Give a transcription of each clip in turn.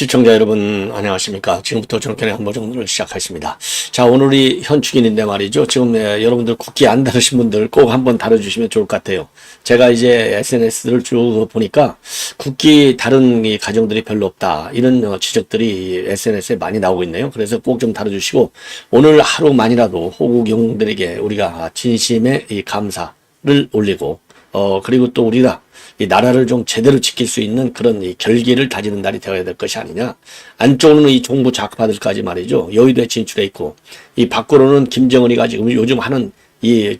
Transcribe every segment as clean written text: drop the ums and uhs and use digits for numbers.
시청자 여러분 안녕하십니까. 지금부터 정권의 한보정론을 시작하겠습니다. 자, 오늘이 현충일인데 말이죠. 지금 여러분들 국기 안 다루신 분들 꼭 한번 다뤄주시면 좋을 것 같아요. 제가 이제 SNS를 쭉 보니까 국기 다른 이 가정들이 별로 없다, 이런 지적들이 SNS에 많이 나오고 있네요. 그래서 꼭 좀 다뤄주시고, 오늘 하루만이라도 호국 영웅들에게 우리가 진심의 이 감사를 올리고, 그리고 또 우리가 이 나라를 좀 제대로 지킬 수 있는 그런 이 결기를 다지는 날이 되어야 될 것이 아니냐. 안쪽으로는 이 종부 좌파들까지 말이죠, 여의도에 진출해 있고, 이 밖으로는 김정은이가 지금 요즘 하는 이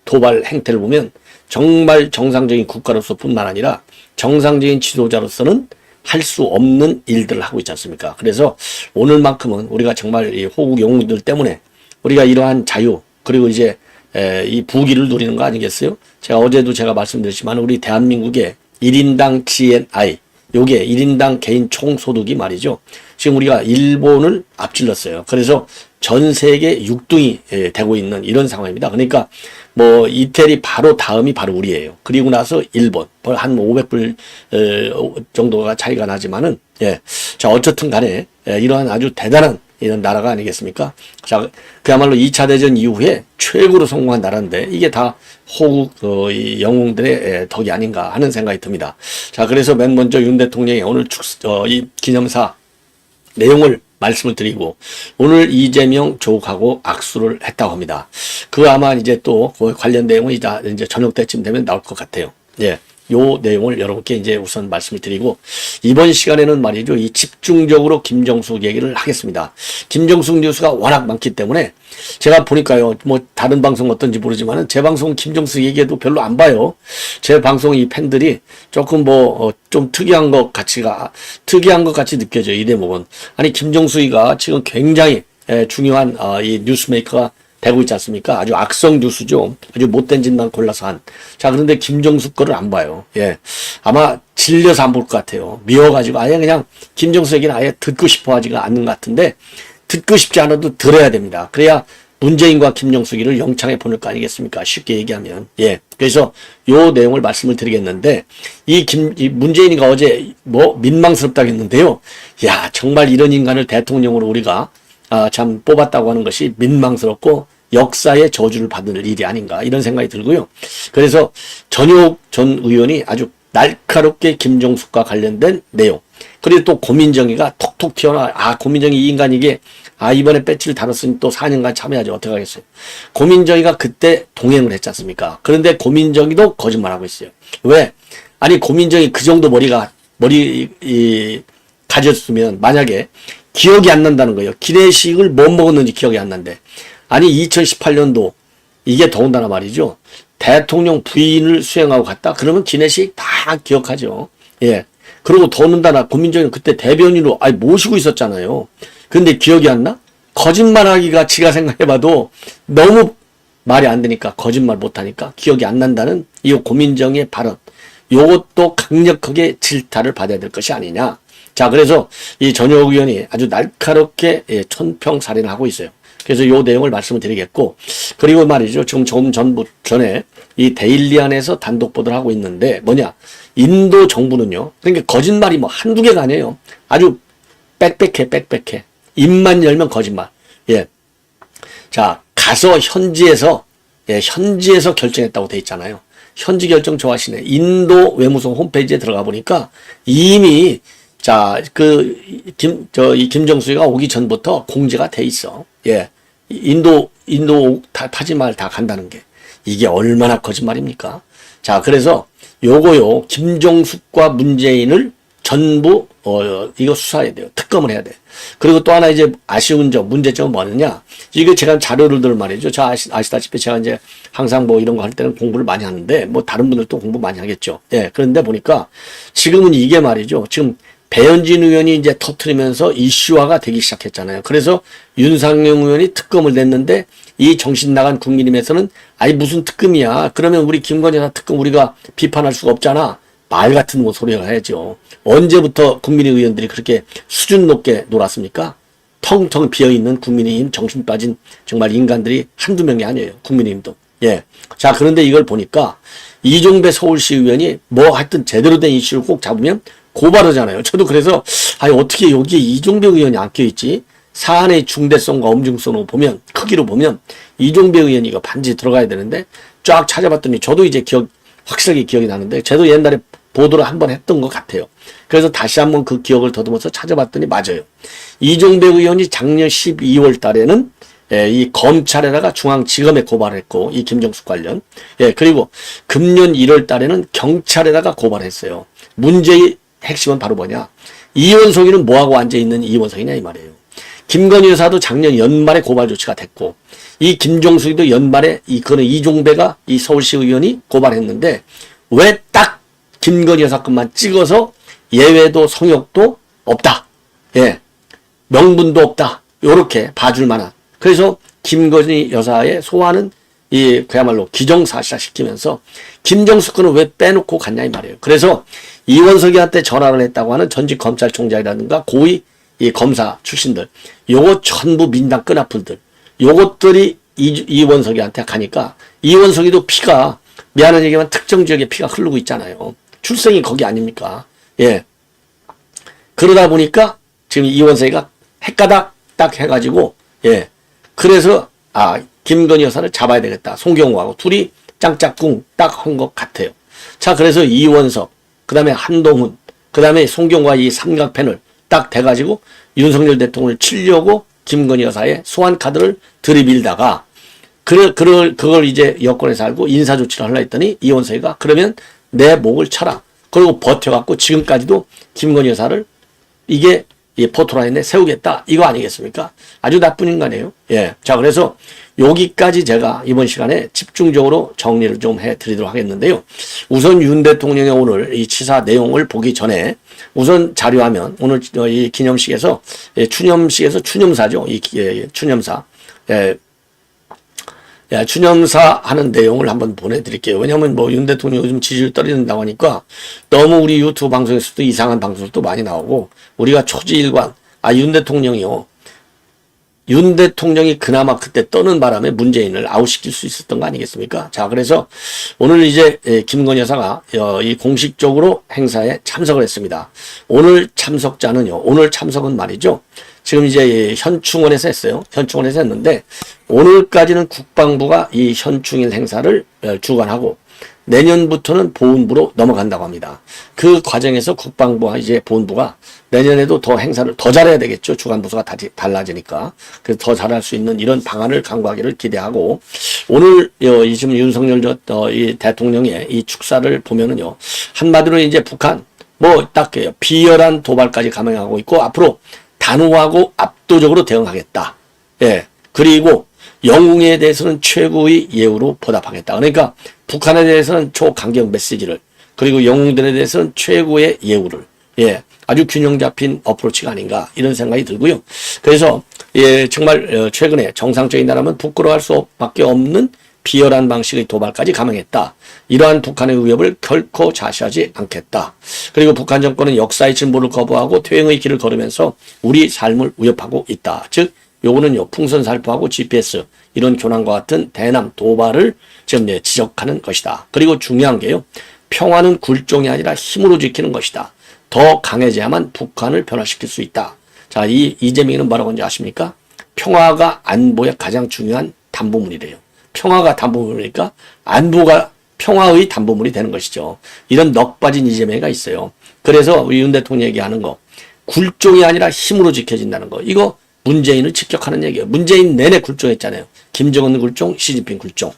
도발 행태를 보면 정말 정상적인 국가로서 뿐만 아니라 정상적인 지도자로서는 할 수 없는 일들을 하고 있지 않습니까? 그래서 오늘만큼은 우리가 정말 이 호국 영웅들 때문에 우리가 이러한 자유, 그리고 이제 이 부귀를 누리는 거 아니겠어요? 제가 어제도 제가 말씀드렸지만 우리 대한민국의 1인당 GNI, 요게 1인당 개인 총소득이 말이죠, 지금 우리가 일본을 앞질렀어요. 그래서 전 세계 6등이 되고 있는 이런 상황입니다. 그러니까 뭐 이태리 바로 다음이 바로 우리예요. 그리고 나서 일본, 한 500불 정도가 차이가 나지만은, 자, 어쨌든 간에 이러한 아주 대단한 이런 나라가 아니겠습니까? 자, 그야말로 2차 대전 이후에 최고로 성공한 나라인데 이게 다 호국 이 영웅들의 덕이 아닌가 하는 생각이 듭니다. 자, 그래서 맨 먼저 윤 대통령이 오늘 이 기념사 내용을 말씀을 드리고, 오늘 이재명 조국하고 악수를 했다고 합니다. 그 아마 이제 또 관련 내용은 이제 저녁 때쯤 되면 나올 것 같아요. 요 내용을 여러분께 이제 우선 말씀을 드리고, 이번 시간에는 말이죠, 이 집중적으로 김정숙 얘기를 하겠습니다. 김정숙 뉴스가 워낙 많기 때문에 제가 보니까요, 뭐 다른 방송 어떤지 모르지만은 제 방송 김정숙 얘기해도 별로 안 봐요. 제 방송 이 팬들이 조금 좀 특이한 것 같이 느껴져요. 이 대목은. 아니, 김정숙이가 지금 굉장히 중요한 이 뉴스메이커가 되고 있지 않습니까? 아주 악성 뉴스죠. 아주 못된 짓만 골라서 한. 자, 그런데 김정숙 거를 안 봐요. 아마 질려서 안 볼 것 같아요. 미워가지고 아예 그냥 김정숙 얘기는 아예 듣고 싶어 하지가 않는 것 같은데, 듣고 싶지 않아도 들어야 됩니다. 그래야 문재인과 김정숙이를 영창에 보낼 거 아니겠습니까? 쉽게 얘기하면. 그래서 요 내용을 말씀을 드리겠는데, 이 문재인이가 어제 민망스럽다고 했는데요. 야, 정말 이런 인간을 대통령으로 우리가 참 뽑았다고 하는 것이 민망스럽고 역사의 저주를 받을 일이 아닌가, 이런 생각이 들고요. 그래서 전효 전 의원이 아주 날카롭게 김정숙과 관련된 내용, 그리고 또 고민정이가 톡톡 튀어나와. 고민정이 이 인간 이게 이번에 배지를 달았으니 또 4년간 참여하지 어떡하겠어요. 고민정이가 그때 동행을 했지 않습니까? 그런데 고민정이도 거짓말하고 있어요. 왜? 아니, 고민정이 그 정도 머리 가졌으면 만약에 기억이 안 난다는 거예요. 기내식을 못 먹었는지 기억이 안 난대. 아니, 2018년도 이게 더군다나 말이죠, 대통령 부인을 수행하고 갔다 그러면 기내식 다 기억하죠. 그리고 더군다나 고민정이는 그때 대변인으로 모시고 있었잖아요. 근데 기억이 안 나? 거짓말하기가 지가 생각해봐도 너무 말이 안 되니까, 거짓말 못하니까 기억이 안 난다는 이 고민정의 발언, 요것도 강력하게 질타를 받아야 될 것이 아니냐. 자, 그래서 이 전효 의원이 아주 날카롭게 천평살인을 하고 있어요. 그래서 요 내용을 말씀을 드리겠고, 그리고 말이죠, 지금 전에 이 데일리안에서 단독 보도를 하고 있는데, 뭐냐, 인도 정부는요, 그러니까 거짓말이 한두 개가 아니에요. 아주 빽빽해. 입만 열면 거짓말. 자, 가서 현지에서 결정했다고 돼 있잖아요. 현지 결정 좋아하시네. 인도 외무성 홈페이지에 들어가 보니까 이미, 자, 이 김정숙이가 오기 전부터 공지가 돼 있어. 인도 타지말 다 간다는 게. 이게 얼마나 거짓말입니까? 자, 그래서 요거요, 김정숙과 문재인을 전부, 이거 수사해야 돼요. 특검을 해야 돼. 그리고 또 하나 이제 아쉬운 문제점은 뭐느냐. 이거 제가 자료를 들 말이죠. 저 아시다시피 제가 이제 항상 이런 거 할 때는 공부를 많이 하는데, 다른 분들도 공부 많이 하겠죠. 그런데 보니까 지금은 이게 말이죠, 지금 배현진 의원이 이제 터트리면서 이슈화가 되기 시작했잖아요. 그래서 윤상영 의원이 특검을 냈는데, 이 정신 나간 국민의힘에서는 무슨 특검이야. 그러면 우리 김건희 여사 특검 우리가 비판할 수가 없잖아. 말 같은 소리를 해야죠. 언제부터 국민의 의원들이 그렇게 수준 높게 놀았습니까? 텅텅 비어있는 국민의힘 정신 빠진 정말 인간들이 한두 명이 아니에요. 국민의힘도. 자, 그런데 이걸 보니까 이종배 서울시 의원이 하여튼 제대로 된 이슈를 꼭 잡으면 고발하잖아요. 저도 그래서 어떻게 여기에 이종배 의원이 안 껴있지? 사안의 중대성과 엄중성으로 보면, 크기로 보면 이종배 의원이 이거 반드시 들어가야 되는데 쫙 찾아봤더니 저도 이제 확실하게 기억이 나는데 저도 옛날에 보도를 한번 했던 것 같아요. 그래서 다시 한번 그 기억을 더듬어서 찾아봤더니 맞아요. 이종배 의원이 작년 12월 달에는 이 검찰에다가 중앙지검에 고발했고, 이 김정숙 관련. 그리고 금년 1월 달에는 경찰에다가 고발했어요. 문제의 핵심은 바로 뭐냐? 이원석이는 뭐하고 앉아있는 이원석이냐 이 말이에요. 김건희 여사도 작년 연말에 고발 조치가 됐고, 이 김종숙이도 연말에 그는 이종배가 이 서울시 의원이 고발했는데 왜 딱 김건희 여사 것만 찍어서 예외도 성역도 없다. 명분도 없다. 요렇게 봐줄 만한. 그래서 김건희 여사의 소환은 그야말로 기정사실화 시키면서 김정숙 건은 왜 빼놓고 갔냐 이 말이에요. 그래서 이원석이한테 전화를 했다고 하는 전직 검찰총장이라든가 고위 이 검사 출신들, 요거 전부 민당 끈아풀들, 요것들이 이원석이한테 가니까 이원석이도 피가, 미안한 얘기지만 특정 지역에 피가 흐르고 있잖아요. 출생이 거기 아닙니까? 그러다 보니까 지금 이원석이가 헷가닥 딱 해가지고, 그래서 김건희 여사를 잡아야 되겠다. 송경호하고 둘이 짱짝꿍 딱 한 것 같아요. 자, 그래서 이원석, 그 다음에 한동훈, 그 다음에 송경호와 이 삼각팬을 딱 돼가지고 윤석열 대통령을 치려고 김건희 여사의 소환 카드를 들이밀다가 그걸 이제 여권에서 알고 인사조치를 하려 했더니 이원석이가 그러면 내 목을 쳐라. 그리고 버텨갖고 지금까지도 김건희 여사를 이게 포토라인에 세우겠다. 이거 아니겠습니까? 아주 나쁜 인간이에요. 자, 그래서 여기까지 제가 이번 시간에 집중적으로 정리를 좀 해드리도록 하겠는데요. 우선 윤 대통령의 오늘 이 치사 내용을 보기 전에 우선 자료화면, 오늘 이 기념식에서, 추념식에서 추념사죠. 추념사. 추념사 하는 내용을 한번 보내드릴게요. 왜냐면 윤 대통령 요즘 지지율 떨어진다고 하니까 너무 우리 유튜브 방송에서도 이상한 방송도 많이 나오고, 우리가 초지일관, 윤 대통령이요. 윤 대통령이 그나마 그때 떠는 바람에 문재인을 아웃시킬 수 있었던 거 아니겠습니까? 자, 그래서 오늘 이제 김건희 여사가 이 공식적으로 행사에 참석을 했습니다. 오늘 참석자는요, 오늘 참석은 말이죠. 지금 이제 현충원에서 했어요. 현충원에서 했는데 오늘까지는 국방부가 이 현충일 행사를 주관하고 내년부터는 보훈부로 넘어간다고 합니다. 그 과정에서 국방부와 이제 보훈부가 내년에도 더 행사를 더 잘해야 되겠죠. 주관부서가 달라지니까. 그래서 더 잘할 수 있는 이런 방안을 강구하기를 기대하고, 오늘 지금 윤석열 이 대통령의 이 축사를 보면은요, 한마디로 이제 북한 딱 비열한 도발까지 감행하고 있고 앞으로 단호하고 압도적으로 대응하겠다. 그리고 영웅에 대해서는 최고의 예우로 보답하겠다. 그러니까 북한에 대해서는 초강경 메시지를, 그리고 영웅들에 대해서는 최고의 예우를, 아주 균형 잡힌 어프로치가 아닌가 이런 생각이 들고요. 그래서 정말 최근에 정상적인 나라면 부끄러워할 수밖에 없는 비열한 방식의 도발까지 감행했다. 이러한 북한의 위협을 결코 좌시하지 않겠다. 그리고 북한 정권은 역사의 진보를 거부하고 퇴행의 길을 걸으면서 우리 삶을 위협하고 있다. 즉 요거는요, 풍선 살포하고 GPS 이런 교란과 같은 대남 도발을 지금 지적하는 것이다. 그리고 중요한 게요, 평화는 굴종이 아니라 힘으로 지키는 것이다. 더 강해져야만 북한을 변화시킬 수 있다. 자, 이재명이는 뭐라고 하는지 아십니까? 평화가 안보의 가장 중요한 담보물이래요. 평화가 담보물이니까 안보가 평화의 담보물이 되는 것이죠. 이런 넋 빠진 이재명이가 있어요. 그래서 우리 윤 대통령이 얘기하는 거, 굴종이 아니라 힘으로 지켜진다는 거, 이거 문재인을 직격하는 얘기예요. 문재인 내내 굴종했잖아요. 김정은 굴종, 시진핑 굴종.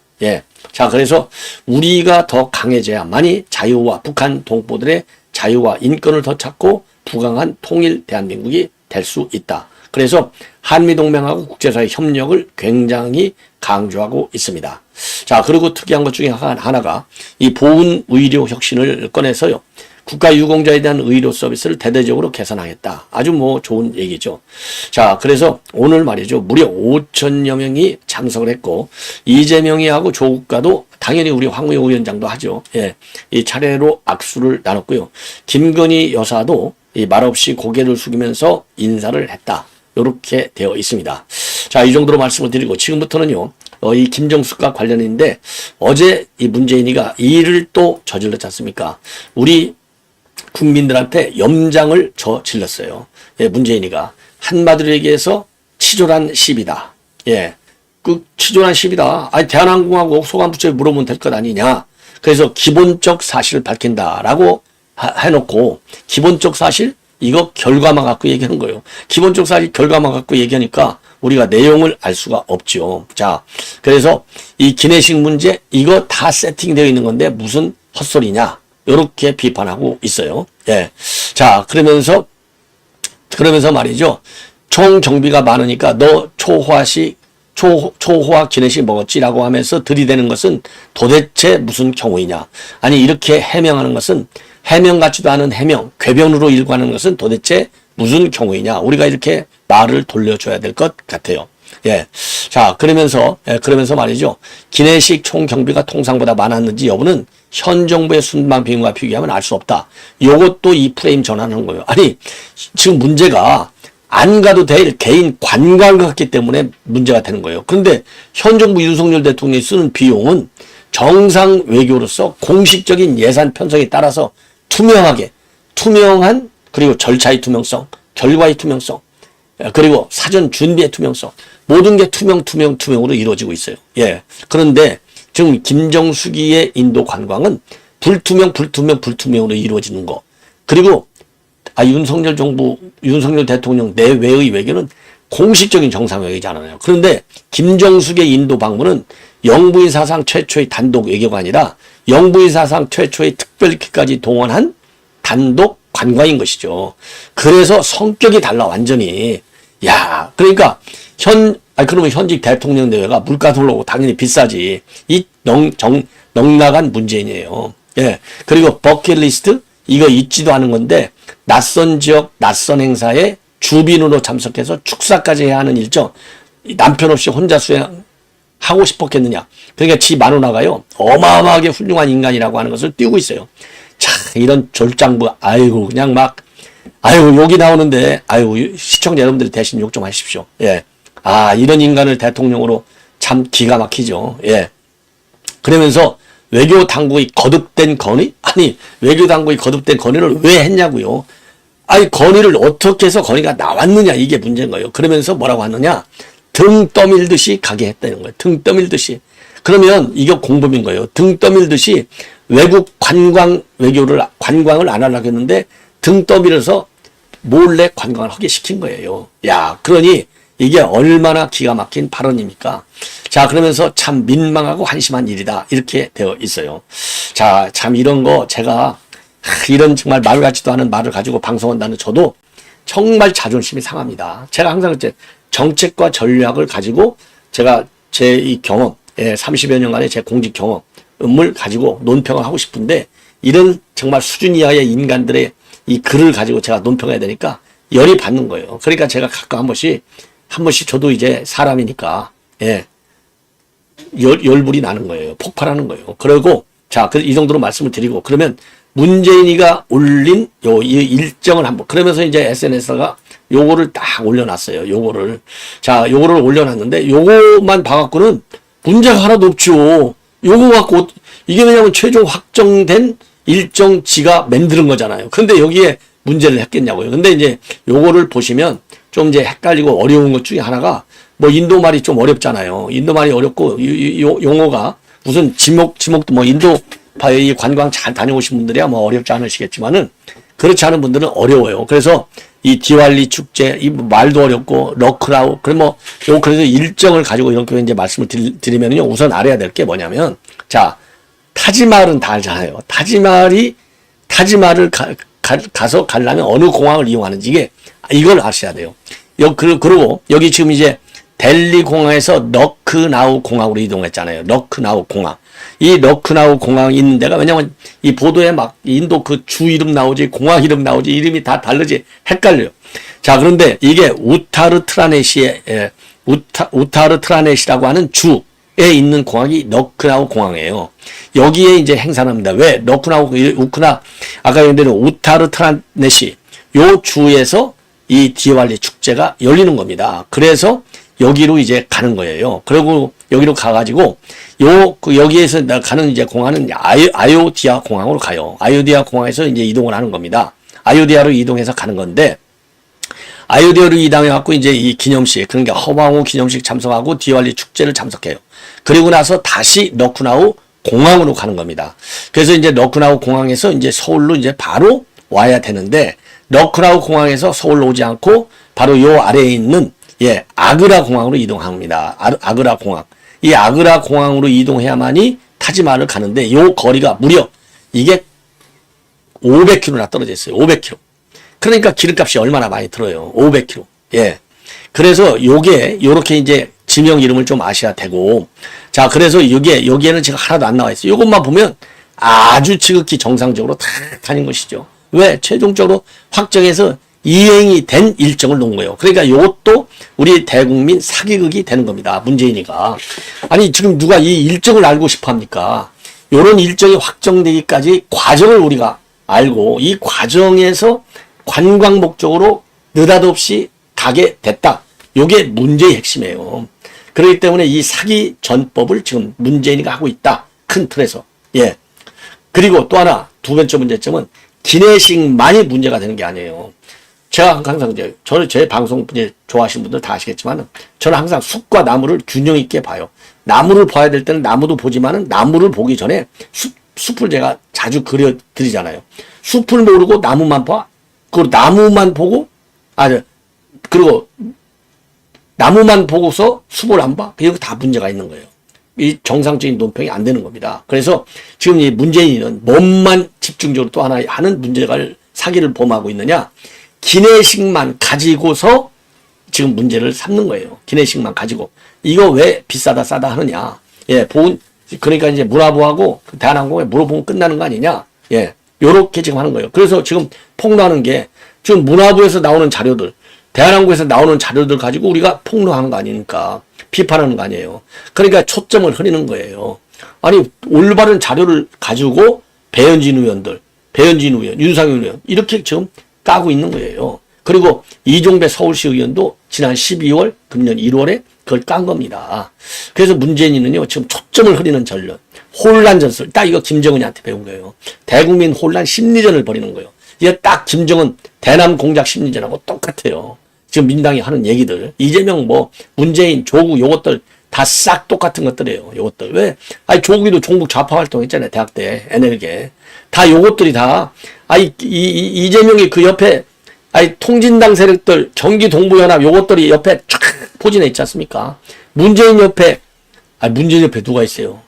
자, 그래서 우리가 더 강해져야만이 자유와 북한 동포들의 자유와 인권을 더 찾고 부강한 통일 대한민국이 될 수 있다. 그래서 한미동맹하고 국제사회 협력을 굉장히 강조하고 있습니다. 자, 그리고 특이한 것 중에 하나가 이 보훈 의료 혁신을 꺼내서요, 국가 유공자에 대한 의료 서비스를 대대적으로 개선하겠다. 아주 좋은 얘기죠. 자, 그래서 오늘 말이죠, 무려 5천여 명이 참석을 했고, 이재명이 하고 조국과도 당연히 우리 황우영 위원장도 하죠. 이 차례로 악수를 나눴고요. 김건희 여사도 이 말없이 고개를 숙이면서 인사를 했다. 이렇게 되어 있습니다. 자, 이 정도로 말씀을 드리고 지금부터는요, 이 김정숙과 관련인데 어제 이 문재인이가 이 일을 또 저질렀지 않습니까? 우리 국민들한테 염장을 저질렀어요. 예, 문재인이가. 한마디로 얘기해서 치졸한 시비다. 예, 그 치졸한 시비다. 아니, 대한항공하고 소관부처에 물어보면 될 것 아니냐. 그래서 기본적 사실을 밝힌다라고 해놓고, 기본적 사실? 이거 결과만 갖고 얘기하는 거예요. 기본적 사실 결과만 갖고 얘기하니까 우리가 내용을 알 수가 없죠. 자, 그래서 이 기내식 문제, 이거 다 세팅되어 있는 건데 무슨 헛소리냐. 요렇게 비판하고 있어요. 예. 자, 그러면서 말이죠. 총 경비가 많으니까 너 초호화 기내식 먹었지라고 하면서 들이대는 것은 도대체 무슨 경우이냐. 아니, 이렇게 해명하는 것은 해명 같지도 않은 해명, 궤변으로 일관하는 것은 도대체 무슨 경우이냐. 우리가 이렇게 말을 돌려줘야 될 것 같아요. 예. 자, 그러면서 말이죠. 기내식 총 경비가 통상보다 많았는지 여부는 현 정부의 순방 비용과 비교하면 알 수 없다. 요것도 이 프레임 전환하는 거예요. 아니, 지금 문제가 안 가도 될 개인 관광 같기 때문에 문제가 되는 거예요. 그런데 현 정부 윤석열 대통령이 쓰는 비용은 정상 외교로서 공식적인 예산 편성에 따라서 투명한, 그리고 절차의 투명성, 결과의 투명성, 그리고 사전 준비의 투명성, 모든 게 투명으로 이루어지고 있어요. 예. 그런데 지금 김정숙이의 인도 관광은 불투명으로 이루어지는 거. 그리고 윤석열 대통령 내외의 외교는 공식적인 정상 외교잖아요. 그런데 김정숙의 인도 방문은 영부인 사상 최초의 단독 외교가 아니라 영부인 사상 최초의 특별기까지 동원한 단독 관광인 것이죠. 그래서 성격이 달라, 완전히. 야, 그러니까 그러면 현직 대통령 대회가 물가도 올라오고 당연히 비싸지. 이 넉나간 문재인이에요. 예. 그리고 버킷리스트 이거 있지도 않은 건데 낯선 지역, 낯선 행사에 주빈으로 참석해서 축사까지 해야 하는 일정, 남편 없이 혼자 수행하고 싶었겠느냐. 그러니까 지 마누라가요, 어마어마하게 훌륭한 인간이라고 하는 것을 띄우고 있어요. 자, 이런 졸장부, 그냥 욕이 나오는데, 시청자 여러분들이 대신 욕 좀 하십시오. 예. 이런 인간을 대통령으로 참 기가 막히죠. 예. 그러면서 외교 당국의 거듭된 건의? 외교 당국의 거듭된 건의를 왜 했냐고요. 건의를 어떻게 해서 건의가 나왔느냐, 이게 문제인 거예요. 그러면서 뭐라고 하느냐, 등 떠밀듯이 가게 했다는 거예요. 등 떠밀듯이. 그러면 이거 공범인 거예요. 등 떠밀듯이 외국 관광을 안 하려고 했는데 등 떠밀어서 몰래 관광을 하게 시킨 거예요. 야, 그러니 이게 얼마나 기가 막힌 발언입니까? 자, 그러면서 참 민망하고 한심한 일이다, 이렇게 되어 있어요. 자, 참 이런 거 제가 이런 정말 말 같지도 않은 말을 가지고 방송한다는 저도 정말 자존심이 상합니다. 제가 항상 그때 정책과 전략을 가지고 제가 제 이 경험, 30여 년간의 제 공직 경험을 가지고 논평을 하고 싶은데, 이런 정말 수준 이하의 인간들의 이 글을 가지고 제가 논평해야 되니까 열이 받는 거예요. 그러니까 제가 가끔 한 번씩 저도 이제 사람이니까, 열불이 나는 거예요. 폭발하는 거예요. 그리고, 자, 이 정도로 말씀을 드리고, 그러면 문재인이가 올린 이 일정을 그러면서 이제 SNS가 요거를 딱 올려놨어요. 요거를 올려놨는데, 요거만 봐갖고는 문제가 하나도 없죠. 요거 갖고, 이게 왜냐면 최종 확정된 일정 지가 만드는 거잖아요. 근데 여기에 문제를 했겠냐고요. 근데 이제 요거를 보시면 좀 이제 헷갈리고 어려운 것 중에 하나가, 인도 말이 좀 어렵잖아요. 인도 말이 어렵고, 용어가 무슨 지목도 인도 이 관광 잘 다녀오신 분들이야 어렵지 않으시겠지만은, 그렇지 않은 분들은 어려워요. 그래서 이 디왈리 축제, 이 말도 어렵고, 러크라우, 그래서 일정을 가지고 이렇게 이제 말씀을 드리면요. 우선 알아야 될 게 뭐냐면, 자, 타지말은 다 알잖아요. 타지말을 가서 가려면 어느 공항을 이용하는지, 이걸 아셔야 돼요. 그리고 여기 지금 이제 델리 공항에서 러크나우 공항으로 이동했잖아요. 러크나우 공항. 이 러크나우 공항이 있는 데가, 왜냐면 이 보도에 인도 그 주 이름 나오지, 공항 이름 나오지, 이름이 다 다르지, 헷갈려요. 자, 그런데 이게 우타르트라넷이라고 하는 주에 있는 공항이 러크나우 공항이에요. 여기에 이제 행사를 합니다. 왜? 아까 얘기한 우타르트라넷이 요 주에서 이 디왈리 축제가 열리는 겁니다. 그래서 여기로 이제 가는 거예요. 그리고 여기로 가가지고 여기에서 가는 이제 공항은 아요디아 공항으로 가요. 아요디아 공항에서 이제 이동을 하는 겁니다. 아요디아로 이동해서 가는 건데, 아요디아로 이동해갖고 이제 이 기념식, 그러니까 허방호 기념식 참석하고 디왈리 축제를 참석해요. 그리고 나서 다시 러크나우 공항으로 가는 겁니다. 그래서 이제 러크나우 공항에서 이제 서울로 이제 바로 와야 되는데, 러크나우 공항에서 서울로 오지 않고 바로 요 아래에 있는 아그라 공항으로 이동합니다. 아그라 공항. 이 아그라 공항으로 이동해야만이 타지마할을 가는데, 요 거리가 무려 이게 500km나 떨어져 있어요. 500km. 그러니까 기름값이 얼마나 많이 들어요. 500km. 예. 그래서 요게 요렇게 이제 지명 이름을 좀 아셔야 되고, 자, 그래서 여기에는 지금 하나도 안 나와 있어요. 요것만 보면 아주 지극히 정상적으로 다 다닌 것이죠. 왜? 최종적으로 확정해서 이행이 된 일정을 놓은 거예요. 그러니까 이것도 우리 대국민 사기극이 되는 겁니다. 문재인이가. 아니, 지금 누가 이 일정을 알고 싶어 합니까? 요런 일정이 확정되기까지 과정을 우리가 알고, 이 과정에서 관광 목적으로 느닷없이 가게 됐다. 요게 문제의 핵심이에요. 그렇기 때문에 이 사기 전법을 지금 문재인이가 하고 있다. 큰 틀에서. 예. 그리고 또 하나, 두 번째 문제점은 기내식만이 문제가 되는 게 아니에요. 제가 항상 저는 제 방송 좋아하시는 분들 다 아시겠지만, 저는 항상 숲과 나무를 균형 있게 봐요. 나무를 봐야 될 때는 나무도 보지만은, 나무를 보기 전에 숲을 제가 자주 그려드리잖아요. 숲을 모르고 나무만 봐. 그리고 나무만 보고, 그리고 나무만 보고서 숲을 안 봐. 이거 다 문제가 있는 거예요. 이 정상적인 논평이 안 되는 겁니다. 그래서 지금 이 문재인은 뭔만 집중적으로 또 하나 하는 문제가 사기를 범하고 있느냐? 기내식만 가지고서 지금 문제를 삼는 거예요. 기내식만 가지고. 이거 왜 비싸다 싸다 하느냐? 예, 그러니까 이제 문화부하고 대한항공에 물어보면 끝나는 거 아니냐? 예, 요렇게 지금 하는 거예요. 그래서 지금 폭로하는 게, 지금 문화부에서 나오는 자료들, 대한항공에서 나오는 자료들 가지고 우리가 폭로하는 거 아니니까, 비판하는 거 아니에요. 그러니까 초점을 흐리는 거예요. 아니, 올바른 자료를 가지고 배현진 의원, 윤상현 의원, 이렇게 지금 까고 있는 거예요. 그리고 이종배 서울시 의원도 지난 12월, 금년 1월에 그걸 깐 겁니다. 그래서 문재인은요, 지금 초점을 흐리는 전략, 혼란 전술, 딱 이거 김정은이한테 배운 거예요. 대국민 혼란 심리전을 벌이는 거예요. 이게 딱 김정은 대남 공작 심리전하고 똑같아요. 지금 민당이 하는 얘기들, 이재명 문재인, 조국 요것들 다 싹 똑같은 것들이에요. 요것들. 왜? 아니, 조국이도 종북 좌파 활동했잖아요. 대학 때, NL계. 다 요것들이 다, 이재명이 그 옆에, 통진당 세력들, 경기동부연합 요것들이 옆에 쫙 포진해 있지 않습니까? 문재인 옆에 누가 있어요?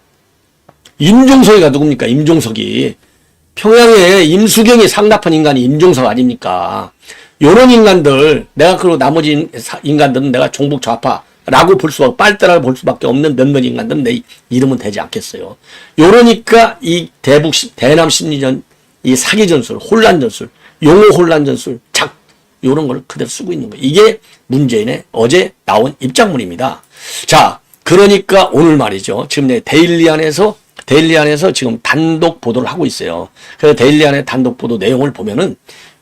임종석이가 누굽니까? 임종석이. 평양에 임수경이 상납한 인간이 임종석 아닙니까? 요런 인간들, 내가 그리고 나머지 인간들은 내가 종북 좌파라고 빨대라고 볼 수밖에 없는 몇몇 인간들은 내 이름은 되지 않겠어요. 요러니까 이 대남 심리전, 이 사기 전술, 혼란 전술, 용어 혼란 전술, 요런 걸 그대로 쓰고 있는 거예요. 이게 문재인의 어제 나온 입장문입니다. 자, 그러니까 오늘 말이죠. 지금 데일리안에서 지금 단독 보도를 하고 있어요. 그래서 데일리안의 단독 보도 내용을 보면은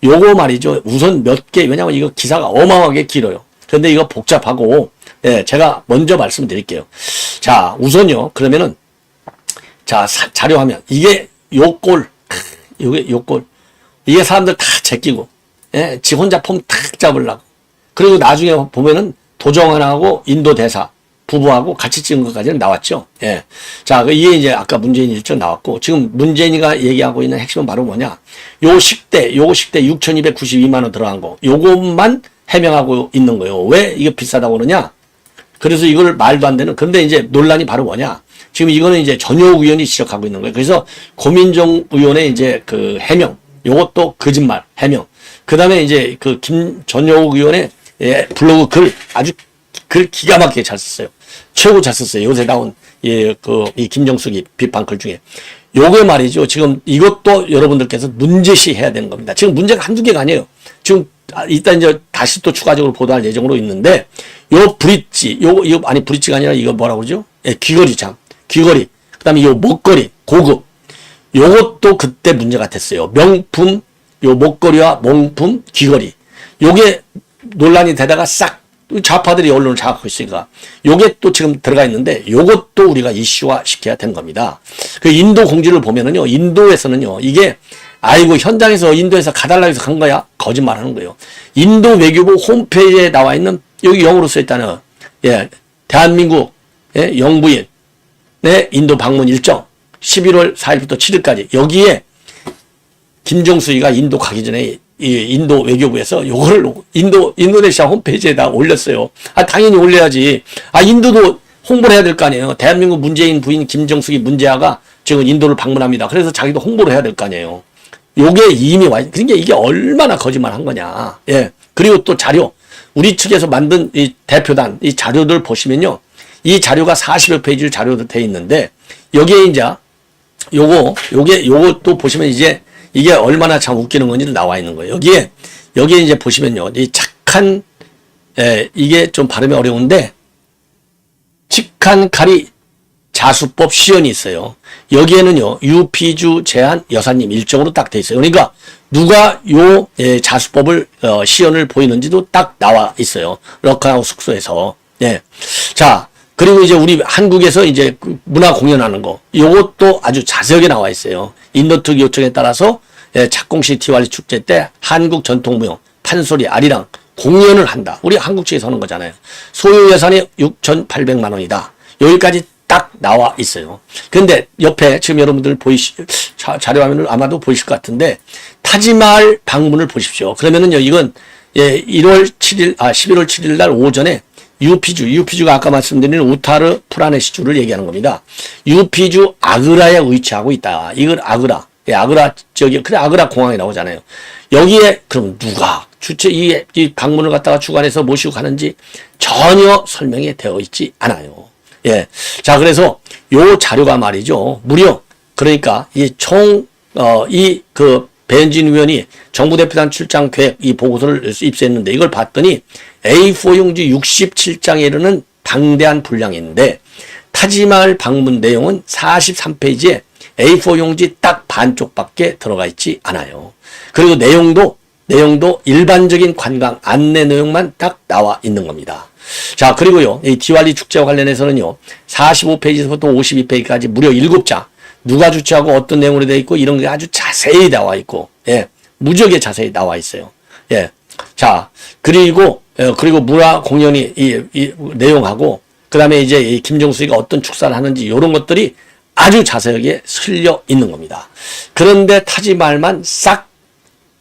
요거 말이죠. 우선 몇 개, 왜냐면 이거 기사가 어마어마하게 길어요. 그런데 이거 복잡하고, 예, 제가 먼저 말씀드릴게요. 자, 우선요. 그러면은, 자, 자료 화면. 이게 요 꼴. 이게 사람들 다 제끼고, 예, 지 혼자 폼 탁 잡으려고. 그리고 나중에 보면은 도정환하고 인도 대사 부부하고 같이 찍은 것까지는 나왔죠. 예. 자, 이게 이제 아까 문재인 일정 나왔고, 지금 문재인이가 얘기하고 있는 핵심은 바로 뭐냐. 요거 식대 6,292만원 들어간 거. 요것만 해명하고 있는 거예요. 왜 이거 비싸다고 그러냐? 그래서 이걸 말도 안 되는, 근데 이제 논란이 바로 뭐냐. 지금 이거는 이제 전효욱 의원이 지적하고 있는 거예요. 그래서 고민정 의원의 이제 그 해명, 요것도 거짓말, 해명. 그 다음에 이제 그 전효욱 의원의 블로그 글 기가 막히게 잘 썼어요. 최고 잘 썼어요. 요새 나온, 이 김정숙이 비판 글 중에. 요게 말이죠. 지금 이것도 여러분들께서 문제시 해야 되는 겁니다. 지금 문제가 한두 개가 아니에요. 지금, 일단 이제 다시 또 추가적으로 보도할 예정으로 있는데, 브릿지가 아니라 이거 뭐라고 그러죠? 예, 귀걸이. 그 다음에 요 목걸이, 고급. 요것도 그때 문제가 됐어요. 명품, 요 목걸이와 명품, 귀걸이. 요게 논란이 되다가 싹 좌파들이 언론을 장악하고 있으니까 요게 또 지금 들어가 있는데 요것도 우리가 이슈화 시켜야 되는 겁니다. 그 인도 공지를 보면은요, 인도에서는요, 이게 아이고 현장에서 인도에서 가달라 해서 간 거야? 거짓말 하는 거예요. 인도 외교부 홈페이지에 나와 있는 여기 영어로 써 있다는 예, 대한민국 예, 영부인 네, 인도 방문 일정 11월 4일부터 7일까지 여기에 김정수이가 인도 가기 전에 이 인도 외교부에서 요거를 인도네시아 홈페이지에다 올렸어요. 아, 당연히 올려야지. 아, 인도도 홍보를 해야 될 거 아니에요. 대한민국 문재인 부인 김정숙이 문재아가 지금 인도를 방문합니다. 그래서 자기도 홍보를 해야 될 거 아니에요. 요게 이미 와, 그러니까 이게 얼마나 거짓말 한 거냐. 예. 그리고 또 자료. 우리 측에서 만든 이 대표단, 이 자료들 보시면요. 이 자료가 40여 페이지 자료도 돼 있는데, 여기에 이제, 요것도 보시면 이제, 이게 얼마나 참 웃기는 건지 나와 있는 거예요. 여기에 이제 보시면요. 이 착한, 이게 좀 발음이 어려운데, 직한가리 자수법 시연이 있어요. 여기에는요, 유피주 제한 여사님 일정으로 딱 돼 있어요. 그러니까, 누가 요 자수법을, 시연을 보이는지도 딱 나와 있어요. 럭카우 숙소에서. 예. 자, 그리고 이제 우리 한국에서 이제 문화 공연하는 거, 요것도 아주 자세하게 나와 있어요. 인도특위 요청에 따라서 착공식 디왈리 축제 때 한국 전통무용, 판소리, 아리랑 공연을 한다. 우리 한국 측에서 하는 거잖아요. 소요 예산이 6,800만 원이다. 여기까지 딱 나와 있어요. 근데 옆에 지금 여러분들 자료화면을 아마도 보이실 것 같은데 타지마할 방문을 보십시오. 그러면은요, 이건 11월 7일 날 오전에 유피주가 아까 말씀드린 우타르 프라네시주를 얘기하는 겁니다. 유피주 아그라에 위치하고 있다. 이걸 아그라 지역이, 그래, 아그라 공항에 나오잖아요. 여기에, 그럼 누가, 이 방문을 갖다가 주관해서 모시고 가는지 전혀 설명이 되어 있지 않아요. 예. 자, 그래서 요 자료가 말이죠. 무려, 그러니까, 배현진 의원이 정부 대표단 출장 계획 이 보고서를 입수했는데 이걸 봤더니 A4 용지 67장에 이르는 방대한 분량인데 타지마할 방문 내용은 43페이지에 A4 용지 딱 반쪽밖에 들어가 있지 않아요. 그리고 내용도 일반적인 관광 안내 내용만 딱 나와 있는 겁니다. 자, 그리고요, 이 디왈리 축제와 관련해서는요, 45페이지부터 52페이지까지 무려 7장, 누가 주최하고 어떤 내용으로 되어 있고, 이런 게 아주 자세히 나와 있고, 예, 무지하게 자세히 나와 있어요. 예. 자, 그리고 문화 공연이 이 내용하고, 그 다음에 이제 이 김정수가 어떤 축사를 하는지, 이런 것들이 아주 자세하게 실려 있는 겁니다. 그런데 타지마할만 싹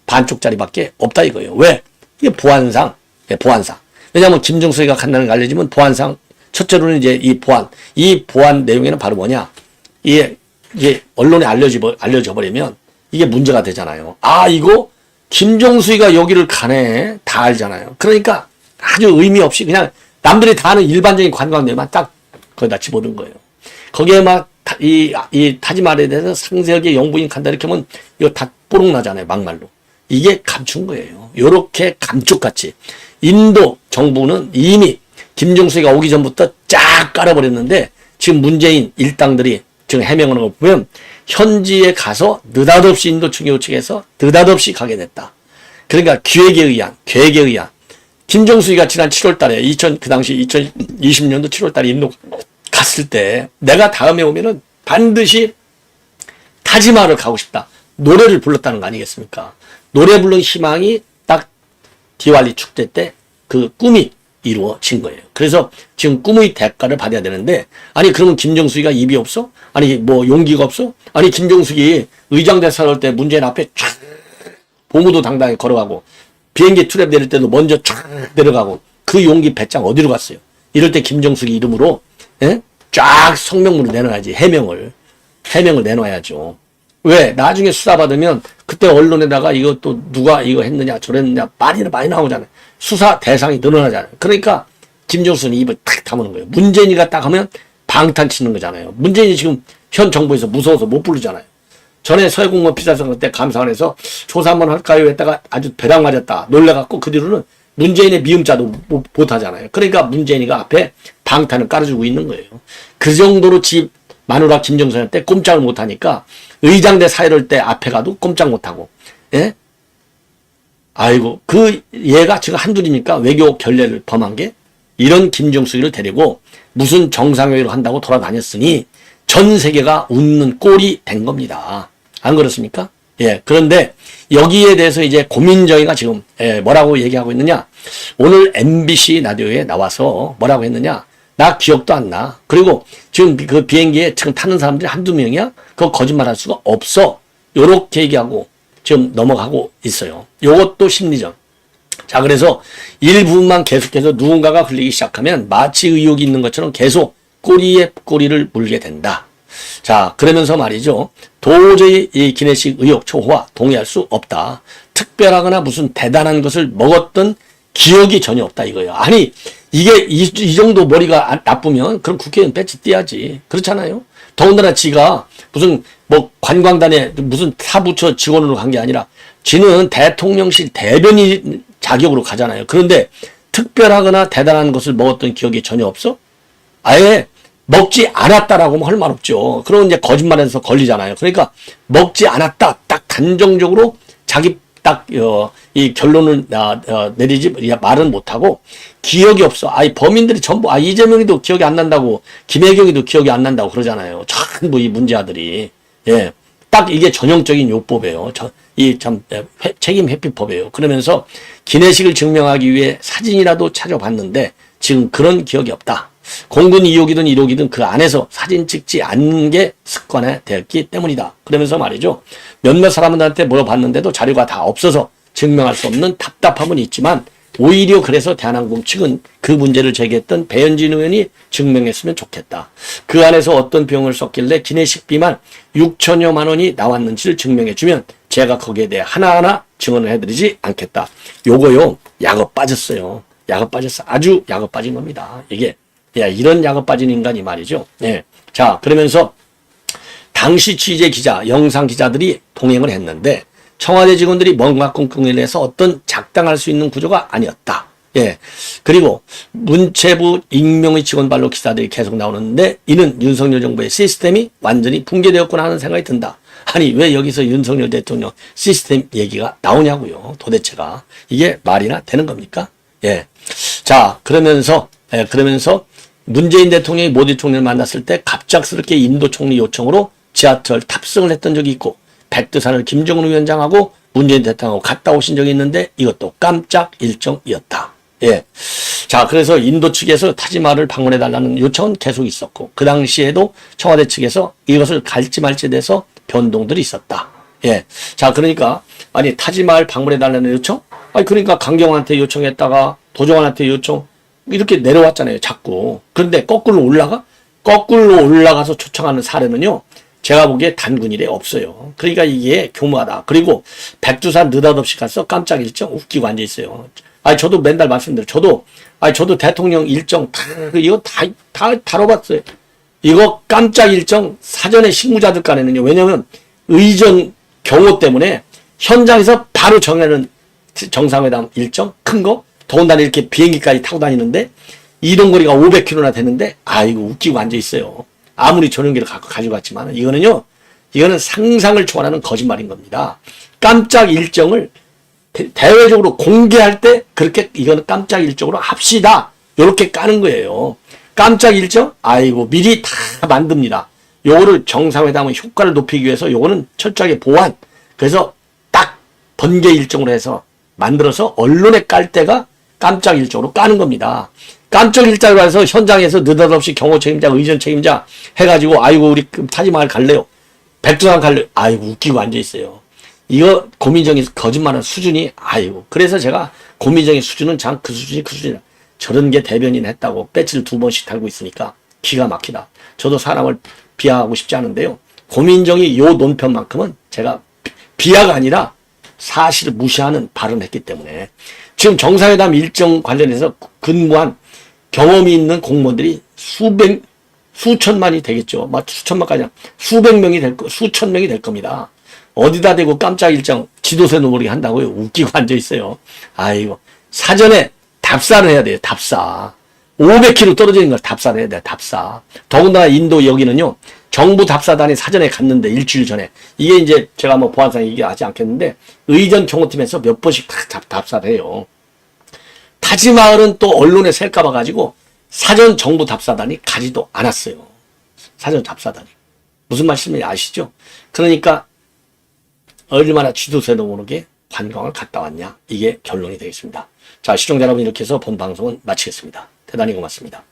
반쪽짜리밖에 없다 이거예요. 왜? 이게 보안상. 왜냐하면 김정수가 간다는 걸 알려지면 보안상, 첫째로는 이제 이 보안 내용에는 바로 뭐냐? 이게 언론에 알려져 버리면 이게 문제가 되잖아요. 아, 이거 김정수가 여기를 가네. 다 알잖아요. 그러니까 아주 의미 없이 그냥 남들이 다 아는 일반적인 관광대만 딱 거기다 집어넣은 거예요. 거기에 막 이 타지마할에 대해서 상세하게 영부인 간다 이렇게 하면 이거 다 뽀록 나잖아요. 막말로. 이게 감춘 거예요. 요렇게 감쪽같이. 인도 정부는 이미 김정수가 오기 전부터 쫙 깔아버렸는데 지금 문재인 일당들이 지금 해명하는 거 보면 현지에 가서 느닷없이 인도 측에서 느닷없이 가게 됐다. 그러니까 계획에 의한 김정수가 지난 7월 달에 그 당시 2020년도 7월 달에 인도 갔을 때 내가 다음에 오면은 반드시 타지마할을 가고 싶다. 노래를 불렀다는 거 아니겠습니까? 노래 부른 희망이 딱 디왈리 축제 때 그 꿈이 이루어진 거예요. 그래서 지금 꿈의 대가를 받아야 되는데, 아니, 그러면 김정수가 입이 없어? 아니, 뭐, 용기가 없어? 아니, 김정수기 의장대사 할 때 문재인 앞에 쫙, 보무도 당당히 걸어가고, 비행기 트랩 내릴 때도 먼저 쫙 내려가고, 그 용기 배짱 어디로 갔어요? 이럴 때 김정수기 이름으로, 쫙 성명문을 내놔야지. 해명을 내놔야죠. 왜? 나중에 수사받으면 그때 언론에다가 이것도 누가 이거 했느냐 저랬느냐 많이 나오잖아요. 수사 대상이 늘어나잖아요. 그러니까 김정수는 입을 탁 다무는 거예요. 문재인이가 딱 하면 방탄 치는 거잖아요. 문재인이 지금 현 정부에서 무서워서 못 부르잖아요. 전에 서해공무원 피살사건 때 감사원에서 조사 한번 할까요 했다가 아주 배랑 맞았다 놀래갖고 그 뒤로는 문재인의 미음자도 못 하잖아요. 그러니까 문재인이가 앞에 방탄을 깔아주고 있는 거예요. 그 정도로 마누라 김정선한테 꼼짝을 못하니까 의장대 사이럴 때 앞에 가도 꼼짝 못하고, 예? 아이고, 얘가 지금 한둘이니까 외교 결례를 범한 게 이런 김정숙이를 데리고 무슨 정상회의를 한다고 돌아다녔으니 전 세계가 웃는 꼴이 된 겁니다. 안 그렇습니까? 예. 그런데 여기에 대해서 이제 고민정이가 지금 뭐라고 얘기하고 있느냐? 오늘 MBC 라디오에 나와서 뭐라고 했느냐? 나 기억도 안 나. 그리고 지금 그 비행기에 지금 타는 사람들이 한두 명이야? 그거 거짓말 할 수가 없어. 요렇게 얘기하고 지금 넘어가고 있어요. 요것도 심리전. 자, 그래서 일부분만 계속해서 누군가가 흘리기 시작하면 마치 의혹이 있는 것처럼 계속 꼬리에 꼬리를 물게 된다. 자, 그러면서 말이죠. 도저히 이 기내식 의혹 초호와 동의할 수 없다. 특별하거나 무슨 대단한 것을 먹었던 기억이 전혀 없다 이거예요. 아니, 이게 이 정도 머리가 나쁘면 그럼 국회의원 배치 떼야지. 그렇잖아요. 더군다나 지가 무슨 뭐 관광단에 무슨 사부처 직원으로 간 게 아니라 지는 대통령실 대변인 자격으로 가잖아요. 그런데 특별하거나 대단한 것을 먹었던 기억이 전혀 없어? 아예 먹지 않았다라고 할 말 없죠. 그러면 이제 거짓말해서 걸리잖아요. 그러니까 먹지 않았다. 딱 단정적으로 자기 딱 이 결론을 내리지 말은 못하고 기억이 없어. 아이 범인들이 전부 이재명이도 기억이 안 난다고 김혜경이도 기억이 안 난다고 그러잖아요. 전부 이 문제아들이. 예. 딱 이게 전형적인 요법이에요. 책임 회피법이에요. 그러면서 기내식을 증명하기 위해 사진이라도 찾아봤는데 지금 그런 기억이 없다. 공군 2호기든 1호기든 그 안에서 사진 찍지 않는 게 습관화 되었기 때문이다. 그러면서 말이죠. 몇몇 사람들한테 물어봤는데도 자료가 다 없어서 증명할 수 없는 답답함은 있지만 오히려 그래서 대한항공 측은 그 문제를 제기했던 배현진 의원이 증명했으면 좋겠다. 그 안에서 어떤 비용을 썼길래 기내식비만 6천여만 원이 나왔는지를 증명해주면 제가 거기에 대해 하나하나 증언을 해드리지 않겠다. 요거요. 약업 빠졌어요. 약업 빠졌어. 아주 약업 빠진 겁니다. 이게. 야, 이런 약업 빠진 인간이 말이죠. 예. 자, 그러면서 당시 취재 기자, 영상 기자들이 동행을 했는데 청와대 직원들이 뭔가 꿍꿍이를 해서 어떤 작당할 수 있는 구조가 아니었다. 예. 그리고 문체부 익명의 직원발로 기사들이 계속 나오는데 이는 윤석열 정부의 시스템이 완전히 붕괴되었구나 하는 생각이 든다. 아니, 왜 여기서 윤석열 대통령 시스템 얘기가 나오냐고요. 도대체가. 이게 말이나 되는 겁니까? 예. 자, 그러면서 문재인 대통령이 모디 총리를 만났을 때 갑작스럽게 인도 총리 요청으로 지하철 탑승을 했던 적이 있고 백두산을 김정은 위원장하고 문재인 대통령하고 갔다 오신 적이 있는데 이것도 깜짝 일정이었다. 예. 자, 그래서 인도 측에서 타지마할을 방문해달라는 요청은 계속 있었고 그 당시에도 청와대 측에서 이것을 갈지 말지에 대해서 변동들이 있었다. 예. 자, 그러니까 아니 타지마할 방문해달라는 요청? 아니 그러니까 강경한테 요청했다가 도정환한테 요청 이렇게 내려왔잖아요. 자꾸. 그런데 거꾸로 올라가서 초청하는 사례는요. 제가 보기에 단군 이래 없어요. 그러니까 이게 교묘하다. 그리고 백두산 느닷없이 가서 깜짝 일정 웃기고 앉아있어요. 저도 맨날 말씀드려요. 저도 대통령 일정 이거 다 다뤄봤어요. 이거 깜짝 일정 사전에 실무자들 간에는요. 왜냐면 의전 경호 때문에 현장에서 바로 정하는 정상회담 일정 큰 거 더군다나 이렇게 비행기까지 타고 다니는데 이동거리가 500km나 되는데 아이고 웃기고 앉아있어요. 아무리 전용기를 가지고 갔지만 이거는 상상을 초월하는 거짓말인 겁니다. 깜짝 일정을 대외적으로 공개할 때 그렇게 이거는 깜짝 일정으로 합시다. 이렇게 까는 거예요. 깜짝 일정? 아이고 미리 다 만듭니다. 요거를 정상회담의 효과를 높이기 위해서 요거는 철저하게 보완. 그래서 딱 번개 일정으로 해서 만들어서 언론에 깔 때가 깜짝 일정으로 까는 겁니다. 깜짝 일정으로 해서 현장에서 느닷없이 경호 책임자, 의전 책임자 해가지고 아이고 우리 타지마할 갈래요. 백두산 갈래요. 아이고 웃기고 앉아있어요. 이거 고민정이 거짓말하는 수준이 아이고 그래서 제가 고민정의 수준은 참 그 수준이다. 저런 게 대변인 했다고 배지를 2번씩 달고 있으니까 기가 막히다. 저도 사람을 비하하고 싶지 않은데요. 고민정이 요 논편만큼은 제가 비하가 아니라 사실을 무시하는 발언을 했기 때문에 지금 정상회담 일정 관련해서 근무한 경험이 있는 공무원들이 수천만이 되겠죠. 수천만까지 수천 명이 될 겁니다. 어디다 대고 깜짝 일정 지도세도 모르게 한다고요. 웃기고 앉아있어요. 아이고 사전에 답사를 해야 돼요. 답사. 500km 떨어져 있는 걸 답사를 해야 돼요. 답사. 더군다나 인도 여기는요. 정부 답사단이 사전에 갔는데 일주일 전에 이게 이제 제가 뭐 보안상 얘기하지 않겠는데 의전 경호팀에서 몇 번씩 다 답사를 해요. 타지마을은 또 언론에 셀까봐 가지고 사전 정부 답사단이 가지도 않았어요. 사전 답사단이. 무슨 말씀인지 아시죠? 그러니까 얼마나 지도세도 모르게 관광을 갔다 왔냐. 이게 결론이 되겠습니다. 자, 시청자 여러분 이렇게 해서 본 방송은 마치겠습니다. 대단히 고맙습니다.